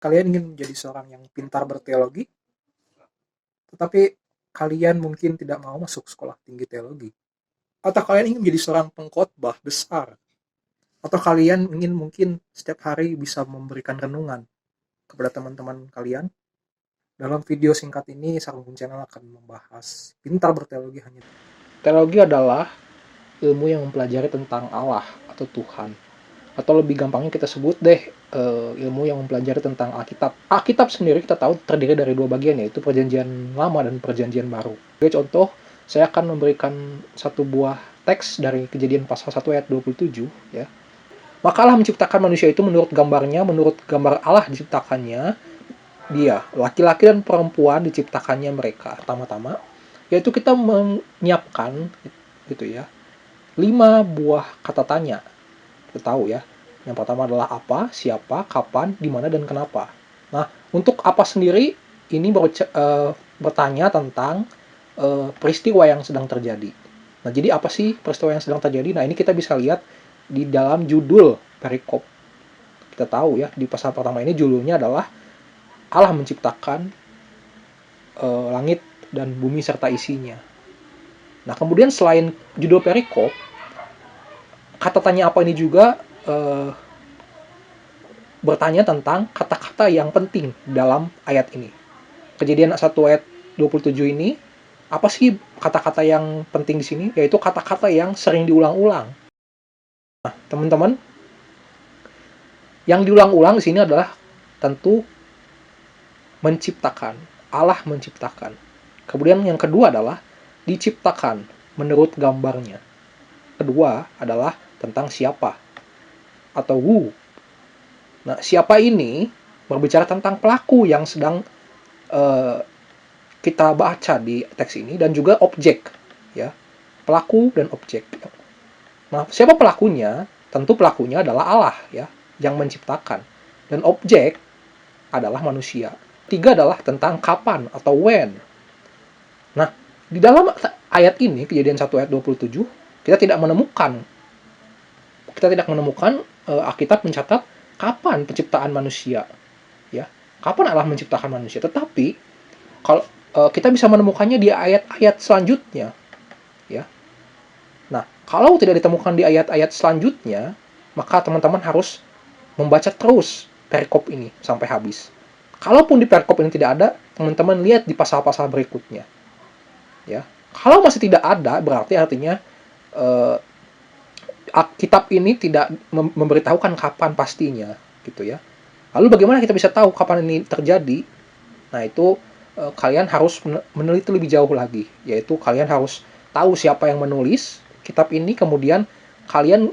Kalian ingin menjadi seorang yang pintar berteologi, tetapi kalian mungkin tidak mau masuk sekolah tinggi teologi. Atau kalian ingin menjadi seorang pengkhotbah besar. Atau kalian ingin mungkin setiap hari bisa memberikan renungan kepada teman-teman kalian. Dalam video singkat ini, Sarung Channel akan membahas pintar berteologi hanya. Teologi adalah ilmu yang mempelajari tentang Allah atau Tuhan. Atau lebih gampangnya kita sebut deh ilmu yang mempelajari tentang Alkitab. Alkitab sendiri kita tahu terdiri dari dua bagian, yaitu Perjanjian Lama dan Perjanjian Baru. Sebagai contoh, saya akan memberikan satu buah teks dari Kejadian pasal 1 ayat 27 ya. Maka Allah menciptakan manusia itu menurut gambarnya, menurut gambar Allah diciptakannya dia, laki-laki dan perempuan diciptakannya mereka. Pertama-tama, yaitu kita menyiapkan gitu ya, 5 buah kata tanya. Kita tahu ya. Yang pertama adalah apa, siapa, kapan, di mana, dan kenapa. Nah, untuk apa sendiri ini bertanya tentang peristiwa yang sedang terjadi. Nah, jadi apa sih peristiwa yang sedang terjadi? Nah, ini kita bisa lihat di dalam judul perikop. Kita tahu ya, di pasal pertama ini judulnya adalah Allah menciptakan langit dan bumi serta isinya. Nah, kemudian selain judul perikop, kata tanya apa ini juga bertanya tentang kata-kata yang penting dalam ayat ini. Kejadian 1 ayat 27 ini, apa sih kata-kata yang penting di sini? Yaitu kata-kata yang sering diulang-ulang. Nah, teman-teman, yang diulang-ulang di sini adalah tentu menciptakan. Allah menciptakan. Kemudian yang kedua adalah diciptakan menurut gambarnya. Kedua adalah tentang siapa atau who. Nah, siapa ini berbicara tentang pelaku yang sedang kita baca di teks ini, dan juga objek, ya, pelaku dan objek. Nah, siapa pelakunya? Tentu pelakunya adalah Allah, ya, yang menciptakan, dan objek adalah manusia. Tiga adalah tentang kapan atau when. Nah, di dalam ayat ini, Kejadian 1 ayat 27, kita tidak menemukan Alkitab mencatat kapan penciptaan manusia, ya, kapan Allah menciptakan manusia. Tetapi kalau kita bisa menemukannya di ayat-ayat selanjutnya, ya. Nah, kalau tidak ditemukan di ayat-ayat selanjutnya, maka teman-teman harus membaca terus perikop ini sampai habis. Kalaupun di perikop ini tidak ada, teman-teman lihat di pasal-pasal berikutnya, ya. Kalau masih tidak ada, berarti artinya kitab ini tidak memberitahukan kapan pastinya, gitu ya. Lalu bagaimana kita bisa tahu kapan ini terjadi? Nah, itu kalian harus meneliti lebih jauh lagi, yaitu kalian harus tahu siapa yang menulis kitab ini, kemudian kalian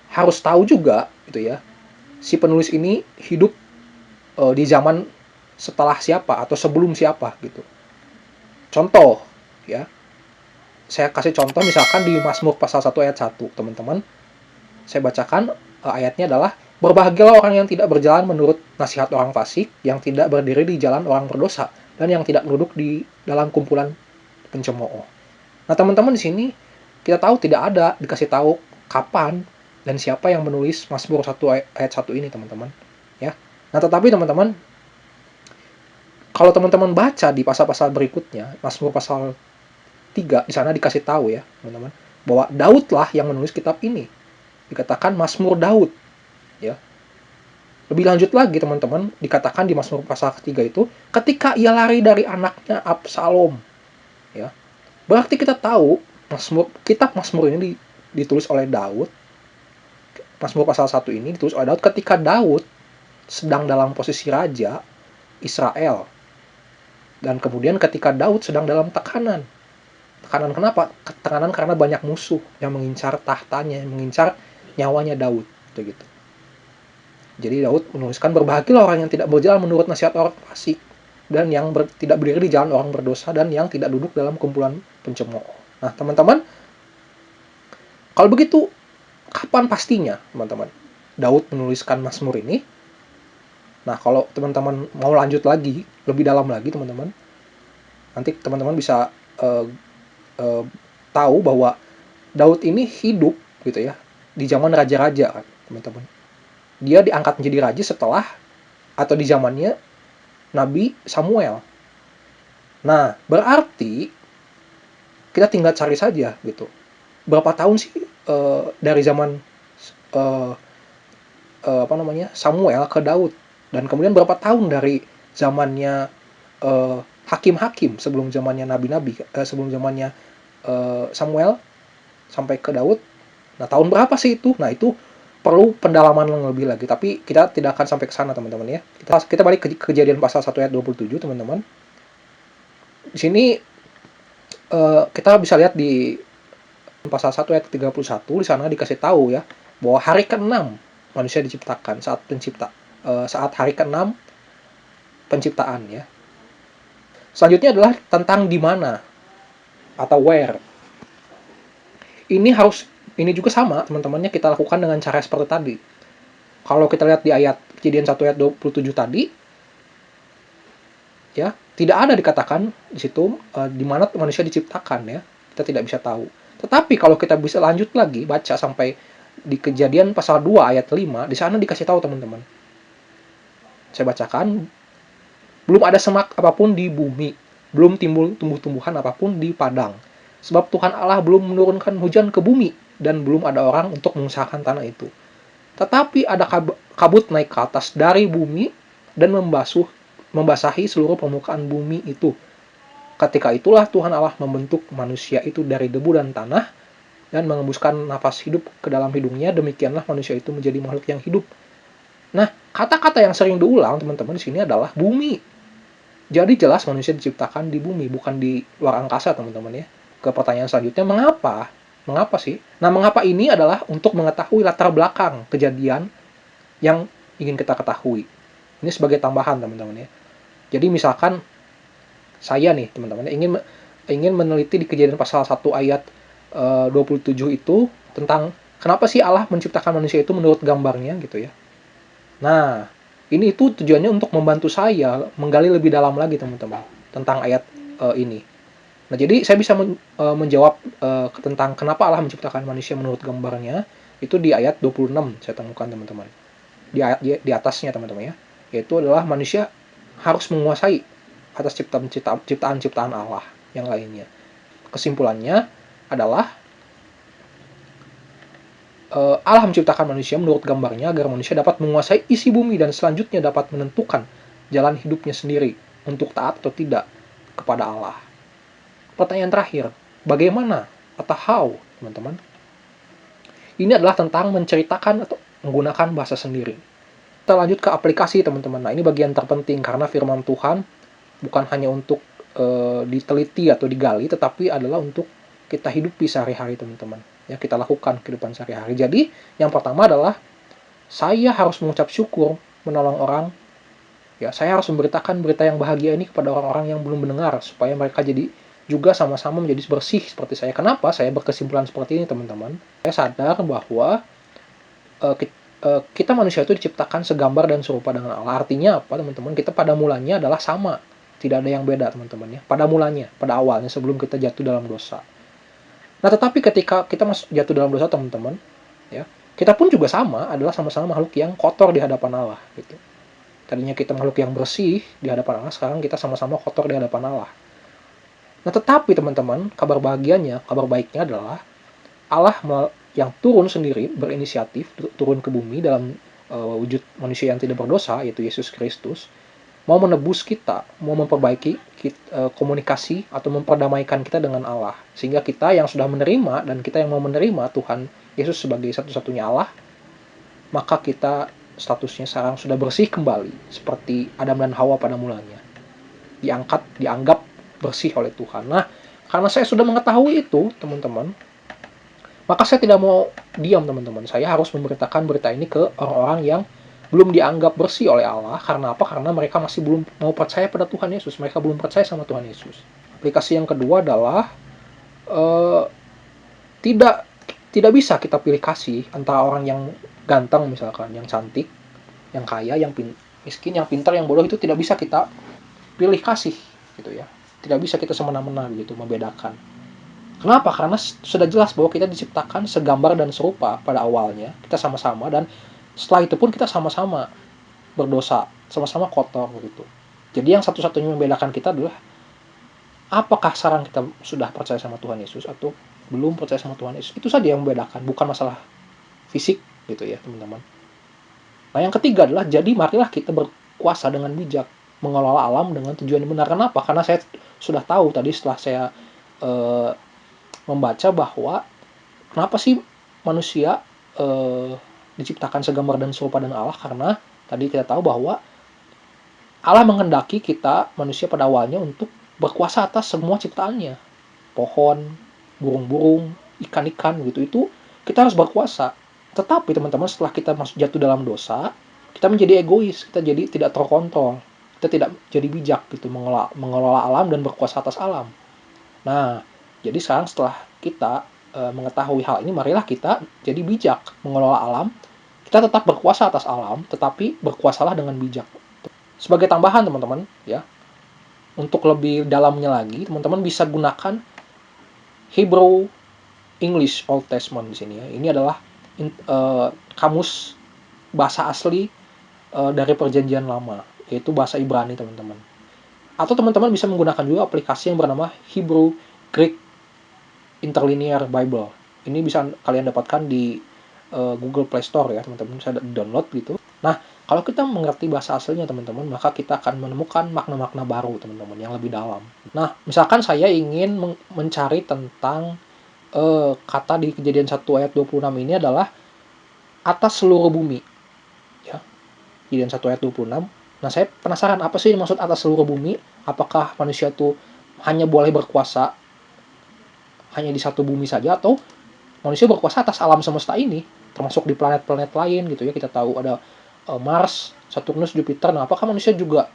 harus tahu juga, gitu ya, si penulis ini hidup di zaman setelah siapa atau sebelum siapa, gitu. Contoh, ya, saya kasih contoh misalkan di Mazmur pasal 1 ayat 1, teman-teman. Saya bacakan ayatnya adalah, berbahagialah orang yang tidak berjalan menurut nasihat orang fasik, yang tidak berdiri di jalan orang berdosa, dan yang tidak duduk di dalam kumpulan pencemooh. Nah, teman-teman, di sini kita tahu tidak ada dikasih tahu kapan dan siapa yang menulis Mazmur 1 ayat 1 ini, teman-teman. Ya. Nah, tetapi teman-teman, kalau teman-teman baca di pasal-pasal berikutnya, Mazmur pasal 3, di sana dikasih tahu, ya, teman-teman, bahwa Daudlah yang menulis kitab ini. Dikatakan Mazmur Daud, ya. Lebih lanjut lagi, teman-teman, dikatakan di Mazmur pasal ketiga itu, ketika ia lari dari anaknya Absalom, ya. Berarti kita tahu kitab Mazmur ini ditulis oleh Daud. Mazmur pasal 1 ini ditulis oleh Daud ketika Daud sedang dalam posisi raja Israel. Dan kemudian ketika Daud sedang dalam tekanan. Tekanan kenapa? Tekanan karena banyak musuh yang mengincar tahtanya, yang mengincar nyawanya Daud, gitu. Jadi Daud menuliskan, berbahagialah orang yang tidak berjalan menurut nasihat orang fasik, dan yang tidak berdiri di jalan orang berdosa, dan yang tidak duduk dalam kumpulan pencemooh. Nah, teman-teman, kalau begitu, kapan pastinya, teman-teman, Daud menuliskan Mazmur ini? Nah, kalau teman-teman mau lanjut lagi, lebih dalam lagi, teman-teman, nanti teman-teman bisa tahu bahwa Daud ini hidup, gitu ya, di zaman raja-raja, kan, teman-teman. Dia diangkat menjadi raja setelah atau di zamannya Nabi Samuel. Nah, berarti kita tinggal cari saja gitu. Berapa tahun sih dari zaman uh, Samuel ke Daud, dan kemudian berapa tahun dari zamannya hakim-hakim sebelum zamannya nabi-nabi, sebelum zamannya Samuel sampai ke Daud. Nah, tahun berapa sih itu? Nah, itu perlu pendalaman yang lebih lagi, tapi kita tidak akan sampai ke sana, teman-teman ya. Kita balik ke Kejadian pasal 1 ayat 27, teman-teman. Di sini kita bisa lihat di pasal 1 ayat 31, di sana dikasih tahu ya bahwa hari ke-6 manusia diciptakan, saat hari ke-6 penciptaan ya. Selanjutnya adalah tentang di mana atau where. Ini juga sama, teman-temannya, kita lakukan dengan cara seperti tadi. Kalau kita lihat di ayat Kejadian 1 ayat 27 tadi, ya, tidak ada dikatakan di situ di mana manusia diciptakan ya. Kita tidak bisa tahu. Tetapi kalau kita bisa lanjut lagi baca sampai di Kejadian pasal 2 ayat 5, di sana dikasih tahu, teman-teman. Saya bacakan, belum ada semak apapun di bumi, belum timbul tumbuh-tumbuhan apapun di padang. Sebab Tuhan Allah belum menurunkan hujan ke bumi, dan belum ada orang untuk mengusahakan tanah itu. Tetapi ada kabut naik ke atas dari bumi dan membasahi seluruh permukaan bumi itu. Ketika itulah Tuhan Allah membentuk manusia itu dari debu dan tanah dan mengembuskan nafas hidup ke dalam hidungnya. Demikianlah manusia itu menjadi makhluk yang hidup. Nah, kata-kata yang sering diulang, teman-teman, di sini adalah bumi. Jadi jelas manusia diciptakan di bumi, bukan di luar angkasa, teman-teman ya. Ke pertanyaan selanjutnya, mengapa? Mengapa sih? Nah, mengapa ini adalah untuk mengetahui latar belakang kejadian yang ingin kita ketahui. Ini sebagai tambahan, teman-teman ya. Jadi misalkan saya nih, teman-teman, ingin meneliti di Kejadian pasal 1 ayat 27 itu tentang kenapa sih Allah menciptakan manusia itu menurut gambarnya gitu ya. Nah, ini itu tujuannya untuk membantu saya menggali lebih dalam lagi, teman-teman, tentang ayat ini. Nah, jadi saya bisa menjawab tentang kenapa Allah menciptakan manusia menurut gambarnya itu di ayat 26 saya temukan, teman-teman. Di atasnya, teman-teman ya. Yaitu adalah manusia harus menguasai atas ciptaan-ciptaan Allah yang lainnya. Kesimpulannya adalah Allah menciptakan manusia menurut gambarnya agar manusia dapat menguasai isi bumi dan selanjutnya dapat menentukan jalan hidupnya sendiri untuk taat atau tidak kepada Allah. Pertanyaan terakhir, bagaimana atau how, teman-teman? Ini adalah tentang menceritakan atau menggunakan bahasa sendiri. Kita lanjut ke aplikasi, teman-teman. Nah, ini bagian terpenting karena firman Tuhan bukan hanya untuk diteliti atau digali, tetapi adalah untuk kita hidupi sehari-hari, teman-teman. Ya, kita lakukan kehidupan sehari-hari. Jadi, yang pertama adalah saya harus mengucap syukur menolong orang. Ya, saya harus memberitakan berita yang bahagia ini kepada orang-orang yang belum mendengar supaya mereka jadi juga sama-sama menjadi bersih seperti saya. Kenapa saya berkesimpulan seperti ini, teman-teman? Saya sadar bahwa kita manusia itu diciptakan segambar dan serupa dengan Allah. Artinya apa, teman-teman? Kita pada mulanya adalah sama. Tidak ada yang beda, teman-teman ya. Pada mulanya, pada awalnya sebelum kita jatuh dalam dosa. Nah, tetapi ketika kita jatuh dalam dosa, teman-teman, ya, kita pun juga sama, adalah sama-sama makhluk yang kotor di hadapan Allah, gitu. Tadinya kita makhluk yang bersih di hadapan Allah, sekarang kita sama-sama kotor di hadapan Allah. Nah, tetapi teman-teman, kabar bahagianya, kabar baiknya adalah Allah yang turun sendiri, berinisiatif, turun ke bumi dalam wujud manusia yang tidak berdosa, yaitu Yesus Kristus, mau menebus kita, mau memperbaiki komunikasi atau memperdamaikan kita dengan Allah. Sehingga kita yang sudah menerima dan kita yang mau menerima Tuhan Yesus sebagai satu-satunya Allah, maka kita statusnya sekarang sudah bersih kembali, seperti Adam dan Hawa pada mulanya. Dianggap bersih oleh Tuhan. Nah, karena saya sudah mengetahui itu, teman-teman, maka saya tidak mau diam, teman-teman. Saya harus memberitakan berita ini ke orang-orang yang belum dianggap bersih oleh Allah. Karena apa? Karena mereka masih belum mau percaya pada Tuhan Yesus. Mereka belum percaya sama Tuhan Yesus. Aplikasi yang kedua adalah tidak bisa kita pilih kasih antara orang yang ganteng misalkan, yang cantik, yang kaya, yang miskin, yang pintar, yang bodoh. Itu tidak bisa kita pilih kasih, gitu ya. Tidak bisa kita semena-mena gitu membedakan. Kenapa? Karena sudah jelas bahwa kita diciptakan segambar dan serupa pada awalnya. Kita sama-sama, dan setelah itu pun kita sama-sama berdosa, sama-sama kotor gitu. Jadi yang satu-satunya membedakan kita adalah apakah sekarang kita sudah percaya sama Tuhan Yesus atau belum percaya sama Tuhan Yesus. Itu saja yang membedakan, bukan masalah fisik gitu ya teman-teman. Nah yang ketiga adalah, jadi marilah kita berkuasa dengan bijak, mengelola alam dengan tujuan yang benar. Kenapa? Karena saya sudah tahu tadi setelah saya eh, membaca bahwa kenapa sih manusia diciptakan segambar dan serupa dengan Allah. Karena tadi kita tahu bahwa Allah menghendaki kita manusia pada awalnya untuk berkuasa atas semua ciptaannya. Pohon, burung-burung, ikan-ikan gitu, itu kita harus berkuasa. Tetapi teman-teman, setelah kita masuk jatuh dalam dosa, kita menjadi egois, kita jadi tidak terkontrol, kita tidak jadi bijak gitu, mengelola alam dan berkuasa atas alam. Nah, jadi sekarang setelah kita mengetahui hal ini, marilah kita jadi bijak mengelola alam. Kita tetap berkuasa atas alam, tetapi berkuasalah dengan bijak. Sebagai tambahan teman-teman, ya, untuk lebih dalamnya lagi, teman-teman bisa gunakan Hebrew English Old Testament di sini ya. Ini adalah kamus bahasa asli dari Perjanjian Lama, yaitu bahasa Ibrani teman-teman. Atau teman-teman bisa menggunakan juga aplikasi yang bernama Hebrew Greek Interlinear Bible. Ini bisa kalian dapatkan di Google Play Store ya teman-teman, bisa download gitu. Nah, kalau kita mengerti bahasa aslinya teman-teman, maka kita akan menemukan makna-makna baru teman-teman yang lebih dalam. Nah, misalkan saya ingin mencari tentang kata di Kejadian 1 ayat 26 ini adalah atas seluruh bumi. Ya, Kejadian 1 ayat 26. Nah, saya penasaran apa sih maksud atas seluruh bumi? Apakah manusia itu hanya boleh berkuasa hanya di satu bumi saja, atau manusia berkuasa atas alam semesta ini, termasuk di planet-planet lain gitu ya. Kita tahu ada Mars, Saturnus, Jupiter. Nah, apakah manusia juga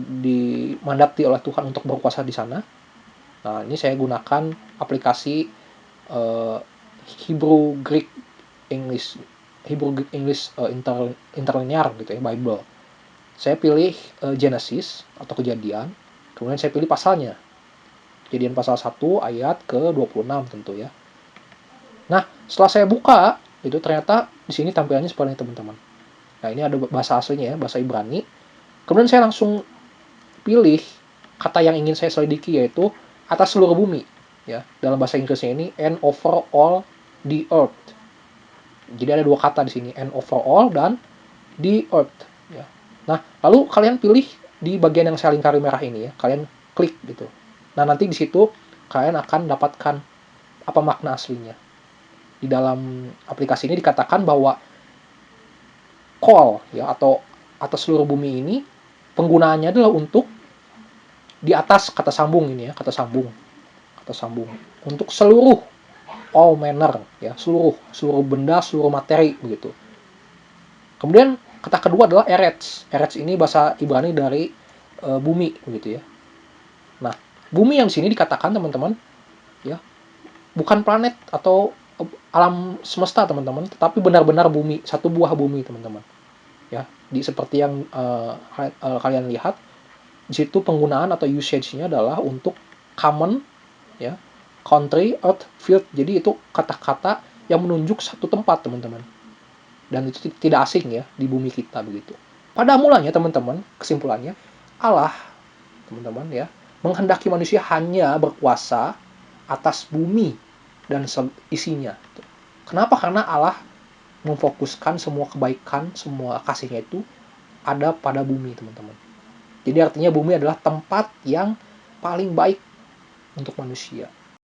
dimandati oleh Tuhan untuk berkuasa di sana? Nah, ini saya gunakan aplikasi uh, Hebrew Greek English Interlinear gitu ya, Bible. Saya pilih Genesis atau Kejadian, kemudian saya pilih pasalnya. Kejadian pasal 1 ayat ke-26 tentu ya. Nah, setelah saya buka, itu ternyata di sini tampilannya seperti ini teman-teman. Nah, ini ada bahasa aslinya ya, bahasa Ibrani. Kemudian saya langsung pilih kata yang ingin saya selidiki, yaitu atas seluruh bumi. Ya, dalam bahasa Inggrisnya ini, and over all the earth. Jadi ada dua kata di sini, and over all dan the earth. Ya. Nah, lalu kalian pilih di bagian yang saya lingkari merah ini ya, kalian klik gitu. Nah, nanti di situ kalian akan dapatkan apa makna aslinya. Di dalam aplikasi ini dikatakan bahwa call ya, atau atas seluruh bumi ini penggunaannya adalah untuk di atas kata sambung ini ya, kata sambung untuk seluruh, all manner ya, seluruh benda, seluruh materi begitu. Kemudian kata kedua adalah eretz. Eretz ini bahasa Ibrani dari bumi begitu ya. Nah, bumi yang di sini dikatakan teman-teman ya, bukan planet atau alam semesta teman-teman, tetapi benar-benar bumi, satu buah bumi teman-teman. Ya, seperti yang kalian lihat di situ penggunaan atau usage-nya adalah untuk common ya, country, earth, field. Jadi itu kata-kata yang menunjuk satu tempat teman-teman. Dan itu tidak asing ya di bumi kita begitu. Pada mulanya teman-teman, kesimpulannya Allah teman-teman ya menghendaki manusia hanya berkuasa atas bumi dan isinya. Kenapa? Karena Allah memfokuskan semua kebaikan, semua kasihnya itu ada pada bumi teman-teman. Jadi artinya bumi adalah tempat yang paling baik untuk manusia.